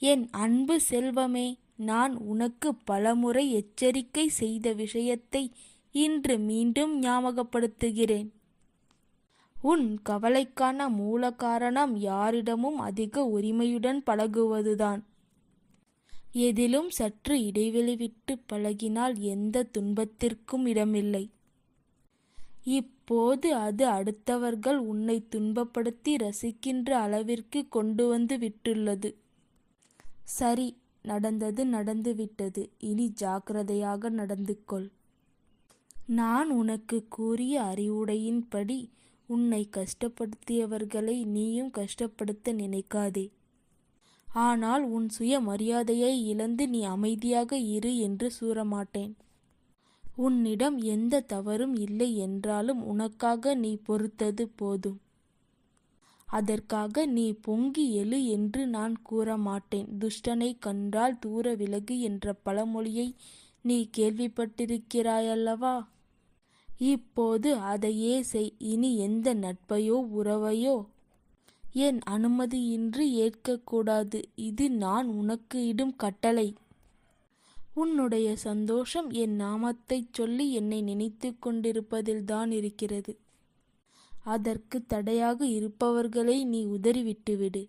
என் அன்பு செல்வமே, நான் உனக்கு பலமுறை எச்சரிக்கை செய்த விஷயத்தை இன்று மீண்டும் ஞாபகப்படுத்துகிறேன். உன் கவலைக்கான மூல காரணம் யாரிடமும் அதிக உரிமையுடன் பழகுவதுதான். எதிலும் சற்று இடைவெளி விட்டு பழகினால் எந்த துன்பத்திற்கும் இடமில்லை. இப்போது அது அடுத்தவர்கள் உன்னை துன்பப்படுத்தி ரசிக்கின்ற அளவிற்கு கொண்டு வந்து விட்டுள்ளது. சரி, நடந்தது நடந்துவிட்டது. இனி ஜாக்கிரதையாக நடந்து கொள். நான் உனக்கு கூறிய அறிவுடையின்படி உன்னை கஷ்டப்படுத்தியவர்களை நீயும் கஷ்டப்படுத்த நினைக்காதே. ஆனால் உன் சுய மரியாதையை இழந்து நீ அமைதியாக இரு என்று கூறமாட்டேன். உன்னிடம் எந்த தவறும் இல்லை என்றாலும் உனக்காக நீ பொறுத்தது போதும். அதற்காக நீ பொங்கி எழு என்று நான் கூறமாட்டேன். துஷ்டனை கண்டால் தூர விலகு என்ற பழமொழியை நீ கேள்விப்பட்டிருக்கிறாயல்லவா? இப்போது அதையே செய். இனி எந்த நட்பையோ உறவையோ என் அனுமதியின்றி ஏற்கக்கூடாது. இது நான் உனக்கு இடும் கட்டளை. உன்னுடைய சந்தோஷம் என் நாமத்தைச் சொல்லி என்னை நினைத்து கொண்டிருப்பதில்தான் இருக்கிறது. அதற்கு தடையாக இருப்பவர்களை நீ உதறிவிட்டுவிடு.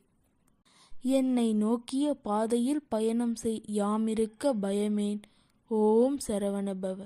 என்னை நோக்கிய பாதையில் பயணம் செய். யாமிருக்க பயமேன். ஓம் சரவணபவ.